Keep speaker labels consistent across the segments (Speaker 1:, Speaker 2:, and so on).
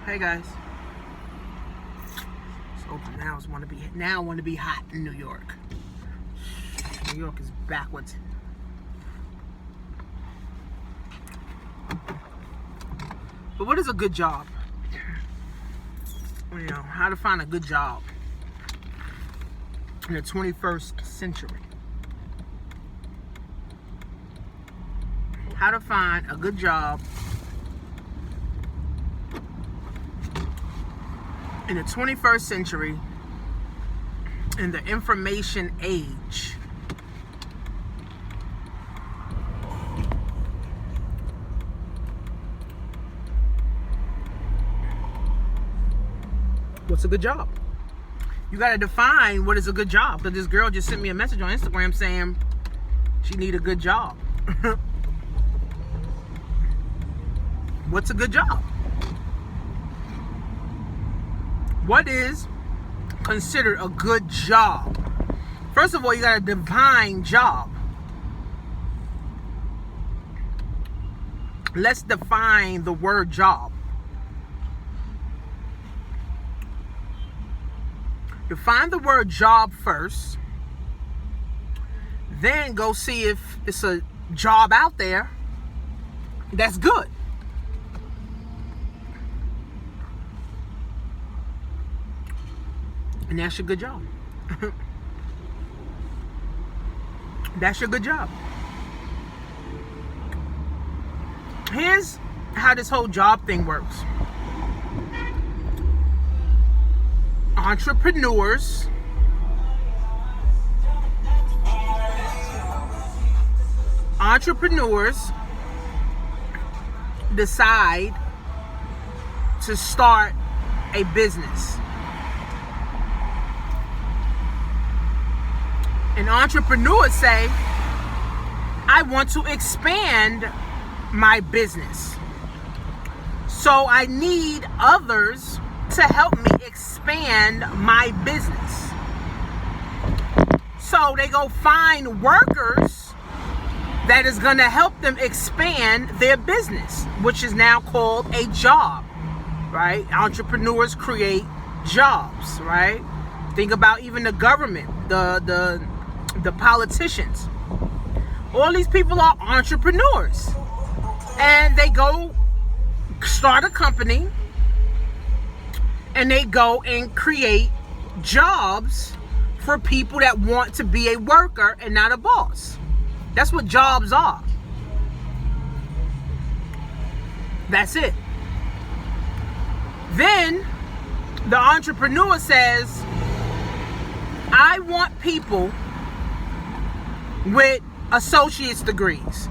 Speaker 1: Hey guys. It's open now. I want to be hot in New York. New York is backwards. But what is a good job? You know, how to find a good job in the 21st century. How to find a good job in the 21st century in the information age. What's a good job? You got to define what is a good job. Because this girl just sent me a message on Instagram saying she need a good job. What's a good job? What is considered a good job? First of all, you got to define job. Let's define the word job. Define the word job first. Then go see if it's a job out there that's good. And that's your good job. That's your good job. Here's how this whole job thing works. Entrepreneurs decide to start a business. And entrepreneurs say, I want to expand my business. So I need others to help me expand my business. So they go find workers that is going to help them expand their business, which is now called a job, right? Entrepreneurs create jobs, right? Think about even the government, the politicians. All these people are entrepreneurs, and they go start a company and they go and create jobs for people that want to be a worker and not a boss. That's what jobs are. That's it. Then the entrepreneur says, I want people with associate's degrees,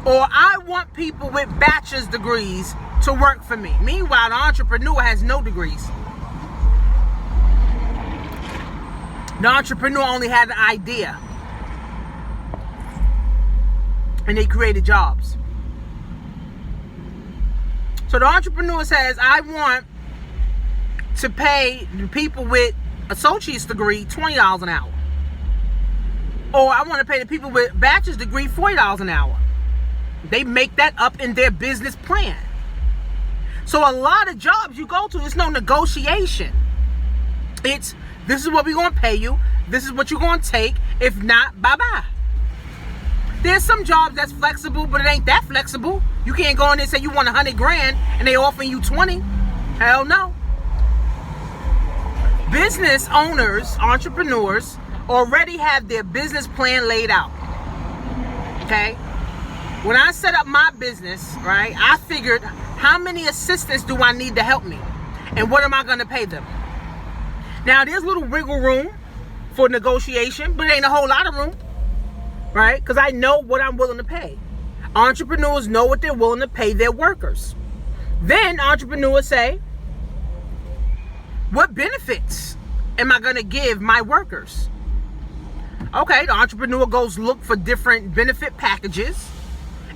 Speaker 1: or I want people with bachelor's degrees to work for me. Meanwhile, the entrepreneur has no degrees. The entrepreneur only had an idea, and they created jobs. So the entrepreneur says, I want to pay the people with associate's degree $20 an hour. Or I want to pay the people with bachelor's degree $40 an hour. They make that up in their business plan. So a lot of jobs you go to, it's no negotiation. It's, this is what we're going to pay you. This is what you're going to take. If not, bye-bye. There's some jobs that's flexible, but it ain't that flexible. You can't go in there and say you want $100 grand and they offering you 20. Hell no. Business owners, entrepreneurs, already have their business plan laid out. Okay? When I set up my business, right, I figured how many assistants do I need to help me? And what am I going to pay them? Now, there's a little wiggle room for negotiation, but it ain't a whole lot of room, right? Because I know what I'm willing to pay. Entrepreneurs know what they're willing to pay their workers. Then entrepreneurs say, what benefits am I going to give my workers? Okay, the entrepreneur goes look for different benefit packages,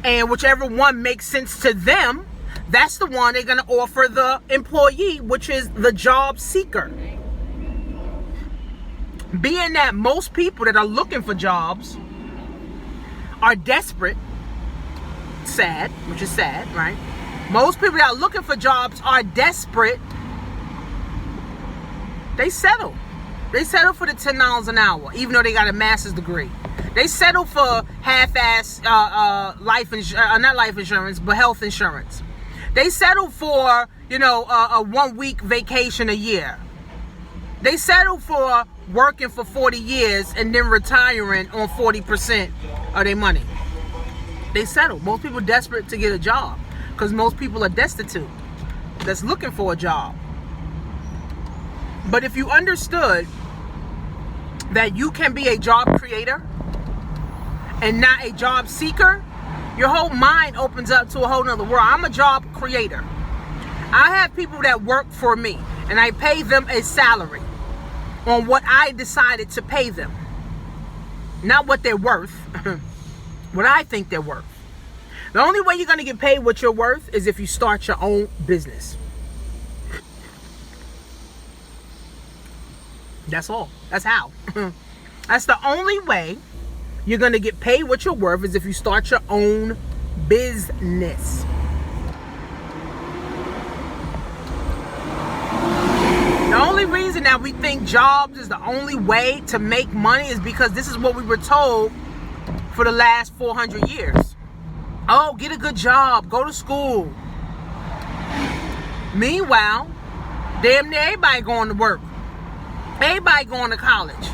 Speaker 1: and whichever one makes sense to them, that's the one they're going to offer the employee, which is the job seeker. Being that most people that are looking for jobs are desperate, sad, which is sad, right? Most people that are looking for jobs are desperate. They settle. They settle for the $10 an hour, even though they got a master's degree. They settle for half-ass not life insurance, but health insurance. They settle for, a 1-week vacation a year. They settle for working for 40 years and then retiring on 40% of their money. They settle. Most people are desperate to get a job because most people are destitute that's looking for a job. But if you understood that you can be a job creator and not a job seeker, your whole mind opens up to a whole nother world. I'm a job creator. I have people that work for me and I pay them a salary on what I decided to pay them. Not what they're worth, what I think they're worth. The only way you're going to get paid what you're worth is if you start your own business. That's all. That's how. That's the only way you're going to get paid what you're worth is if you start your own business. The only reason that we think jobs is the only way to make money is because this is what we were told for the last 400 years. Oh, get a good job. Go to school. Meanwhile, damn near everybody going to work. Everybody going to college.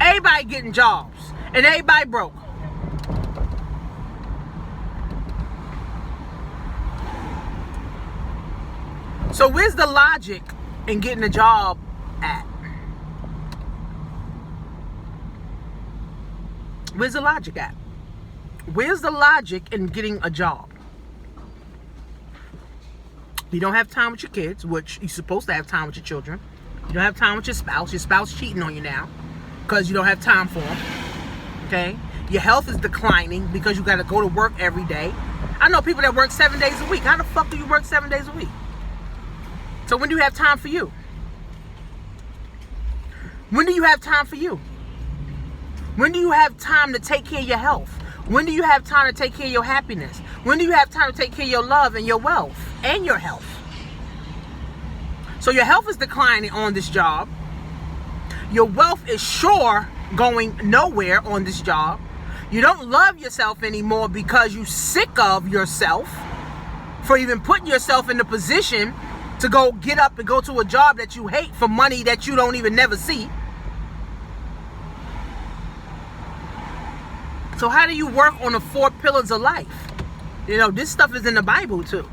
Speaker 1: Everybody getting jobs. And everybody broke. So where's the logic in getting a job at? Where's the logic at? Where's the logic in getting a job? You don't have time with your kids, which you're supposed to have time with your children. You don't have time with your spouse cheating on you now because you don't have time for them. Okay? Your health is declining because you got to go to work every day. I know people that work 7 days a week. How the fuck do you work 7 days a week? So when do you have time for you? When do you have time for you? When do you have time to take care of your health? When do you have time to take care of your happiness? When do you have time to take care of your love and your wealth and your health? So your health is declining on this job. Your wealth is sure going nowhere on this job. You don't love yourself anymore because you're sick of yourself for even putting yourself in the position to go get up and go to a job that you hate for money that you don't even never see. So how do you work on the 4 pillars of life? This stuff is in the Bible too.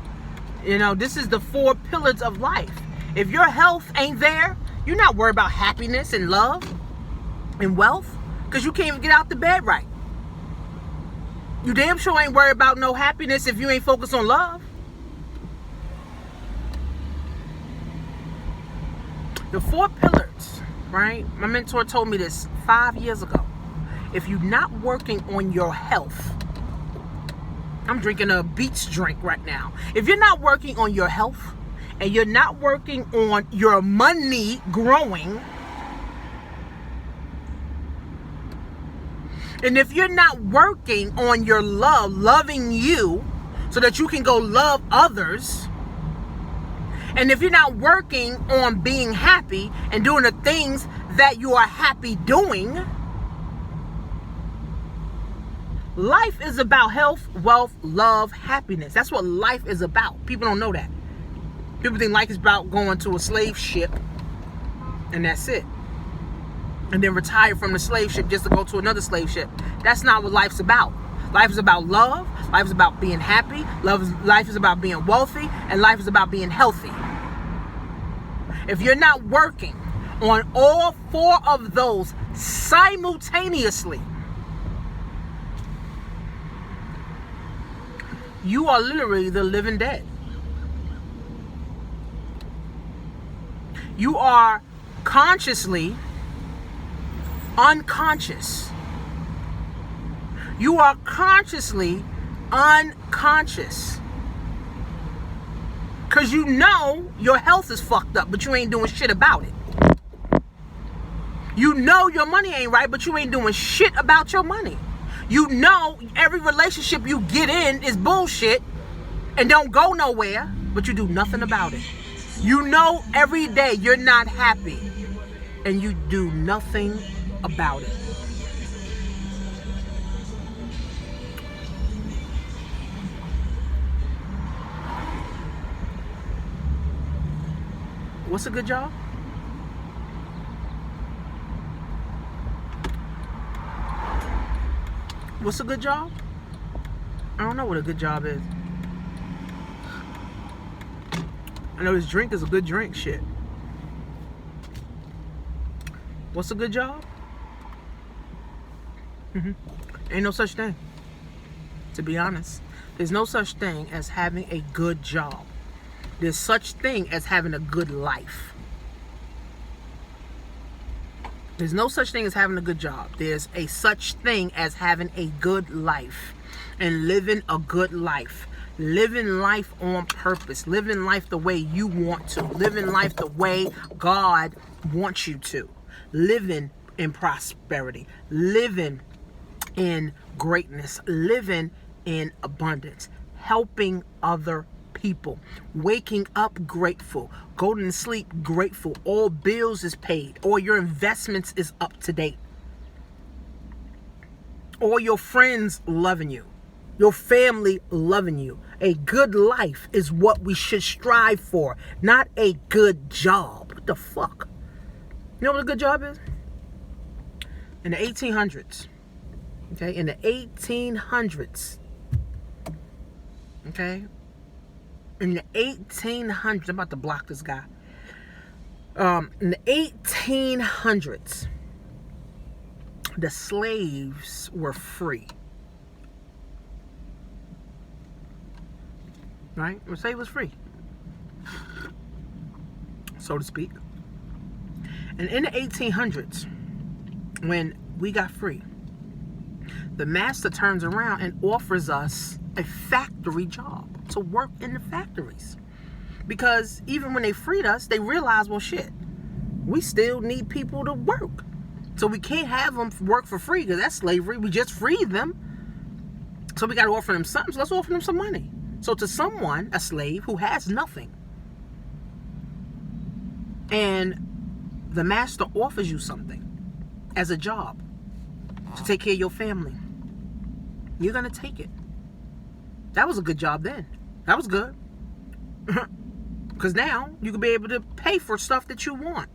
Speaker 1: This is the 4 pillars of life. If your health ain't there, you're not worried about happiness and love and wealth because you can't even get out the bed right. You damn sure ain't worried about no happiness if you ain't focused on love. The 4 pillars, right? My mentor told me this 5 years ago. If you're not working on your health, I'm drinking a Beats drink right now. If you're not working on your health and you're not working on your money growing, and if you're not working on your love, loving you so that you can go love others, and if you're not working on being happy and doing the things that you are happy doing, life is about health, wealth, love, happiness. That's what life is about. People don't know that. People think life is about going to a slave ship and that's it. And then retire from the slave ship just to go to another slave ship. That's not what life's about. Life is about love. Life is about being happy. Life is about being wealthy. And life is about being healthy. If you're not working on all 4 of those simultaneously, you are literally the living dead. You are consciously unconscious. You are consciously unconscious. Because you know your health is fucked up, but you ain't doing shit about it. You know your money ain't right, but you ain't doing shit about your money. You know every relationship you get in is bullshit, and don't go nowhere, but you do nothing about it. You know every day you're not happy, and you do nothing about it. What's a good job? What's a good job? I don't know what a good job is. I know this drink is a good drink, shit. What's a good job? Ain't no such thing. To be honest, there's no such thing as having a good job. There's such thing as having a good life. There's no such thing as having a good job. There's a such thing as having a good life and living a good life. Living life on purpose. Living life the way you want to. Living life the way God wants you to. Living in prosperity. Living in greatness. Living in abundance. Helping other people. Waking up grateful. Going to sleep grateful. All bills is paid. All your investments is up to date. All your friends loving you. Your family loving you. A good life is what we should strive for, not a good job. What the fuck? You know what a good job is? In the 1800s, okay? In the 1800s, okay? In the 1800s, I'm about to block this guy. In the 1800s, the slaves were free. Right? The slave was free, so to speak. And in the 1800s, when we got free, the master turns around and offers us a factory job to work in the factories. Because even when they freed us, they realized, well, shit, we still need people to work. So we can't have them work for free because that's slavery. We just freed them. So we got to offer them something. So let's offer them some money. So to someone, a slave who has nothing, and the master offers you something as a job to take care of your family, you're going to take it. That was a good job then. That was good. Because now you can be able to pay for stuff that you want.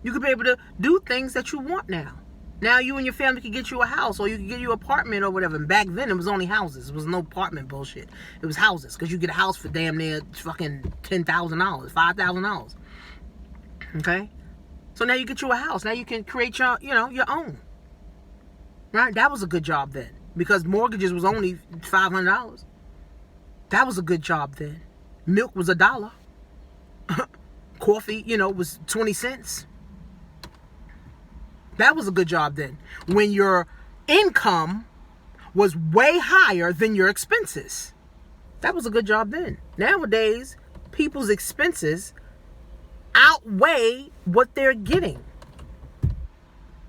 Speaker 1: You can be able to do things that you want now. Now you and your family can get you a house, or you can get you an apartment or whatever. And back then it was only houses. It was no apartment bullshit. It was houses, because you get a house for damn near fucking $10,000, $5,000. Okay? So now you get you a house. Now you can create your, your own. Right? That was a good job then, because mortgages was only $500. That was a good job then. Milk was $1. Coffee, was 20 cents. That was a good job then, when your income was way higher than your expenses. That was a good job then. Nowadays, people's expenses outweigh what they're getting.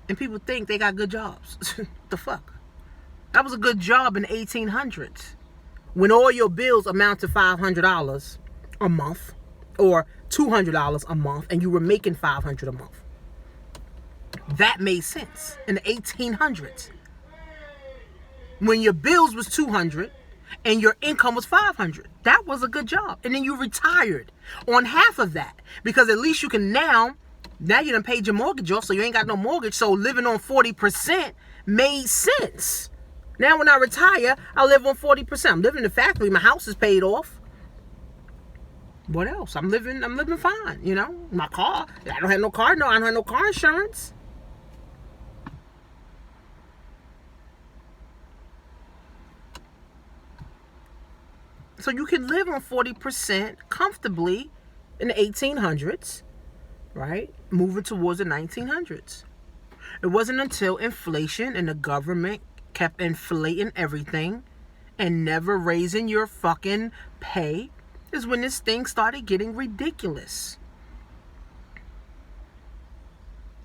Speaker 1: And people think they got good jobs. The fuck? That was a good job in the 1800s, when all your bills amount to $500 a month or $200 a month, and you were making $500 a month. That made sense in the 1800s, when your bills was $200 and your income was $500. That was a good job. And then you retired on half of that, because at least you can now you done paid your mortgage off, so you ain't got no mortgage. So living on 40% made sense. Now when I retire, I live on 40%. I'm living in the factory. My house is paid off. What else? I'm living fine, My car, I don't have no car. No, I don't have no car insurance. So you can live on 40% comfortably in the 1800s, right? Moving towards the 1900s. It wasn't until inflation and the government kept inflating everything and never raising your fucking pay is when this thing started getting ridiculous.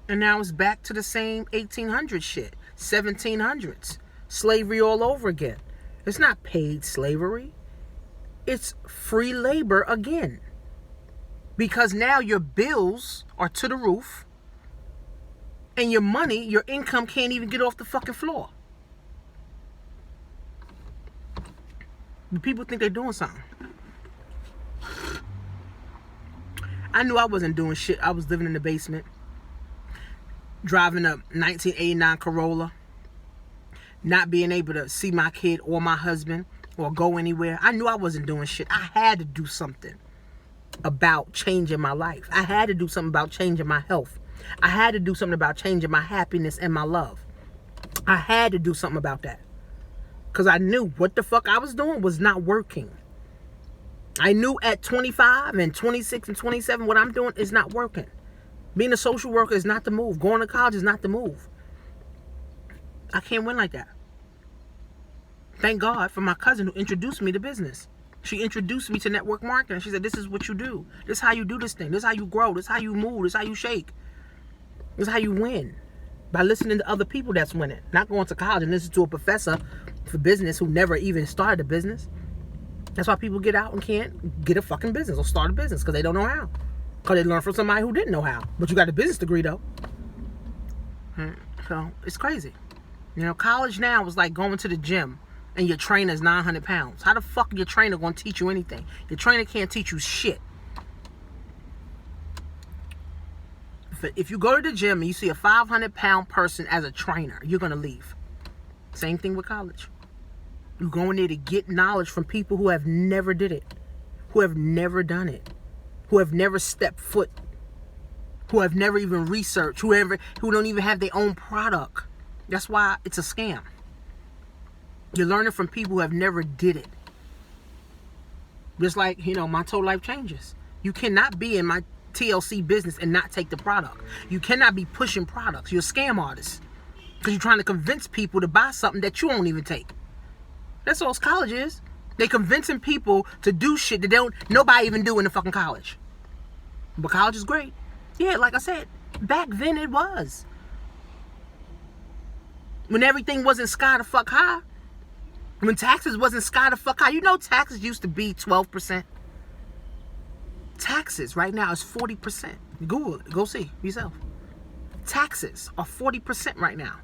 Speaker 1: And now it's back to the same 1800 shit, 1700s. Slavery all over again. It's not paid slavery. it's free labor again. Because now your bills are to the roof. And your money, your income can't even get off the fucking floor. But people think they're doing something. I knew I wasn't doing shit. I was living in the basement. Driving a 1989 Corolla. Not being able to see my kid or my husband or go anywhere. I knew I wasn't doing shit. I had to do something about changing my life. I had to do something about changing my health. I had to do something about changing my happiness and my love. I had to do something about that. Because I knew what the fuck I was doing was not working. I knew at 25 and 26 and 27 what I'm doing is not working. Being a social worker is not the move. Going to college is not the move. I can't win like that. Thank God for my cousin who introduced me to business. She introduced me to network marketing. She said, this is what you do. This is how you do this thing. This is how you grow. This is how you move. This is how you shake. This is how you win. By listening to other people that's winning. Not going to college and listen to a professor for business who never even started a business. That's why people get out and can't get a fucking business or start a business because they don't know how. Because they learned from somebody who didn't know how. But you got a business degree though. So it's crazy. You know, college now is like going to the gym and your trainer's 900 pounds. How the fuck is your trainer going to teach you anything? Your trainer can't teach you shit. If you go to the gym and you see a 500-pound person as a trainer, you're going to leave. Same thing with college. You go in there to get knowledge from people who have never did it, who have never done it, who have never stepped foot, who have never even researched, who don't even have their own product. That's why it's a scam. You're learning from people who have never did it. Just like, you know, my total life changes. You cannot be in my TLC business and not take the product. You cannot be pushing products. You're a scam artist. Because you're trying to convince people to buy something that you won't even take. That's all college is. They convincing people to do shit that nobody even do in the fucking college. But college is great. Yeah, like I said, back then it was. When everything wasn't sky the fuck high. When taxes wasn't sky the fuck high. You know taxes used to be 12%. Taxes right now is 40%. Google it. Go see yourself. Taxes are 40% right now.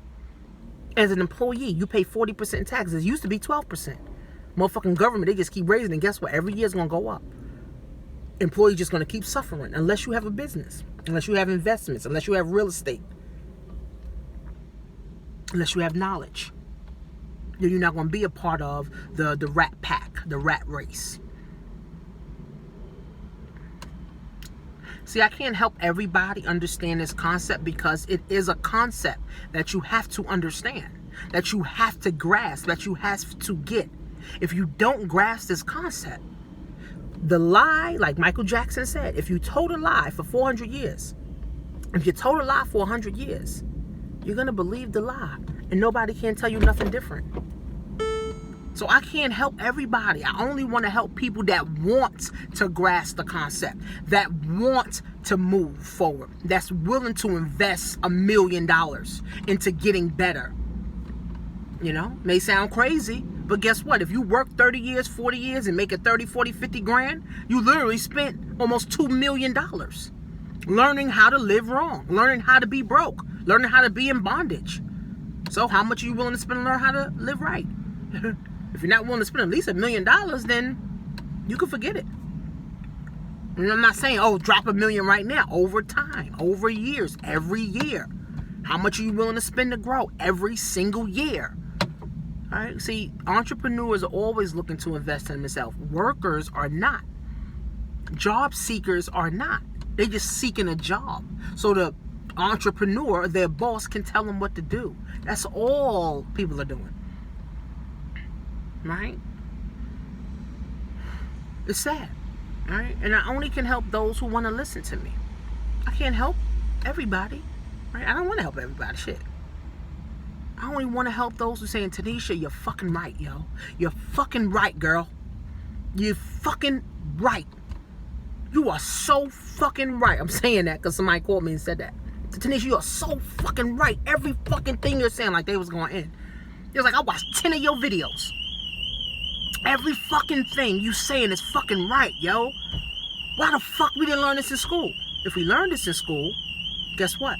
Speaker 1: As an employee, you pay 40% in taxes. It used to be 12%. Motherfucking government, they just keep raising. And guess what? Every year it's going to go up. Employees just going to keep suffering unless you have a business. Unless you have investments. Unless you have real estate. Unless you have knowledge. Then you're not going to be a part of the rat pack. The rat race. See, I can't help everybody understand this concept because it is a concept that you have to understand, that you have to grasp, that you have to get. If you don't grasp this concept, the lie, like Michael Jackson said, if you told a lie for 400 years, if you told a lie for 100 years, you're going to believe the lie and nobody can tell you nothing different. So I can't help everybody. I only want to help people that want to grasp the concept, that want to move forward, that's willing to invest $1 million into getting better. You know, may sound crazy, but guess what? If you work 30 years, 40 years and make it 30, 40, 50 grand, you literally spent almost $2 million learning how to live wrong, learning how to be broke, learning how to be in bondage. So how much are you willing to spend to learn how to live right? If you're not willing to spend at least $1 million, then you can forget it. And I'm not saying, oh, drop $1 million right now. Over time, over years, every year. How much are you willing to spend to grow? Every single year. All right. See, entrepreneurs are always looking to invest in themselves. Workers are not. Job seekers are not. They're just seeking a job. So the entrepreneur, their boss, can tell them what to do. That's all people are doing. Right? It's sad. Right? And I only can help those who want to listen to me. I can't help everybody. Right? I don't want to help everybody. Shit. I only want to help those who saying, Tanisha, you're fucking right, yo. You're fucking right, girl. You're fucking right. You are so fucking right. I'm saying that because somebody called me and said that. Tanisha, you are so fucking right. Every fucking thing you're saying, like they was going in. It was like, I watched 10 of your videos. Every fucking thing you saying is fucking right, yo. Why the fuck we didn't learn this in school? If we learned this in school, guess what?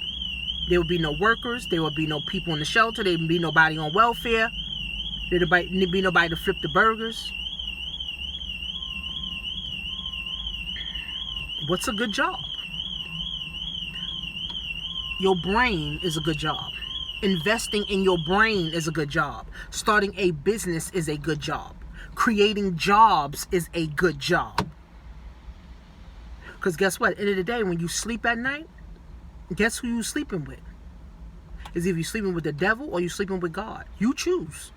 Speaker 1: There would be no workers. There would be no people in the shelter. There would be nobody on welfare. There would be nobody to flip the burgers. What's a good job? Your brain is a good job. Investing in your brain is a good job. Starting a business is a good job. Creating jobs is a good job. Because guess what? At the end of the day, when you sleep at night, guess who you sleeping with? Is either you sleeping with the devil or you sleeping with God. You choose.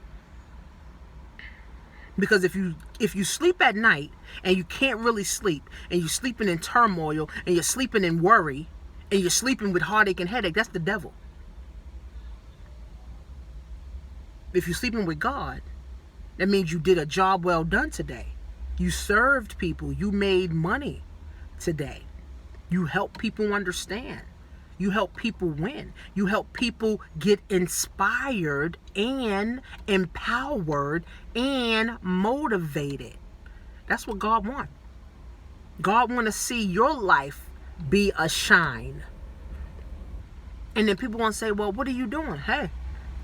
Speaker 1: Because if you sleep at night and you can't really sleep, and you're sleeping in turmoil, and you're sleeping in worry, and you're sleeping with heartache and headache, that's the devil. If you're sleeping with God, that means you did a job well done today. You served people. You made money today. You help people understand. You help people win. You help people get inspired and empowered and motivated. That's what God wants. God wants to see your life be a shine. And then people want to say, well, what are you doing? Hey,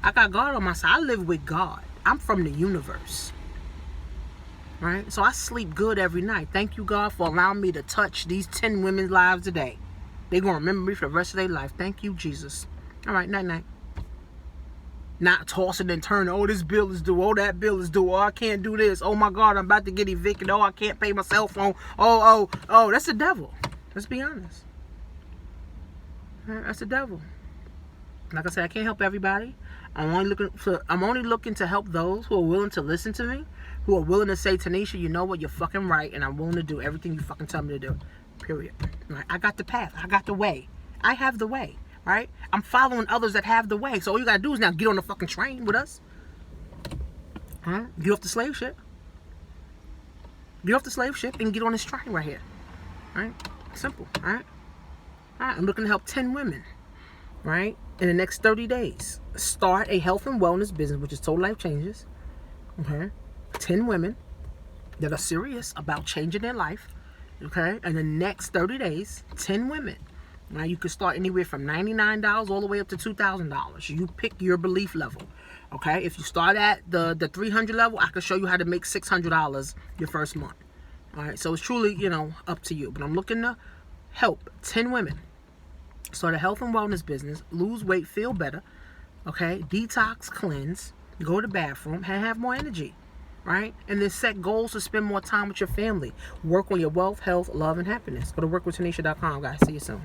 Speaker 1: I got God on my side. I live with God. I'm from the universe. Right? So I sleep good every night. Thank you, God, for allowing me to touch these 10 women's lives today. They're going to remember me for the rest of their life. Thank you, Jesus. All right, night-night. Not tossing and turning. Oh, this bill is due. Oh, that bill is due. Oh, I can't do this. Oh, my God, I'm about to get evicted. Oh, I can't pay my cell phone. Oh, that's the devil. Let's be honest. That's the devil. Like I said, I can't help everybody. I'm only looking to help those who are willing to listen to me, who are willing to say, Tanisha, you know what, you're fucking right, and I'm willing to do everything you fucking tell me to do. Period. Right? I got the path. I got the way. I have the way. Right? I'm following others that have the way. So all you gotta do is now get on the fucking train with us. Huh? Get off the slave ship. Get off the slave ship and get on this train right here. Right? Simple. Right? Alright, I'm looking to help 10 women. Right? In the next 30 days. Start a health and wellness business, which is Total Life Changes. Okay? 10 women that are serious about changing their life. Okay? In the next 30 days, 10 women. Now you can start anywhere from $99 all the way up to $2,000. You pick your belief level. Okay? If you start at the $300 level, I can show you how to make $600 your first month. Alright? So it's truly, up to you. But I'm looking to help 10 women start a health and wellness business, lose weight, feel better, okay, detox, cleanse, go to the bathroom, and have more energy, right? And then set goals to spend more time with your family. Work on your wealth, health, love, and happiness. Go to workwithtanisha.com, guys. See you soon.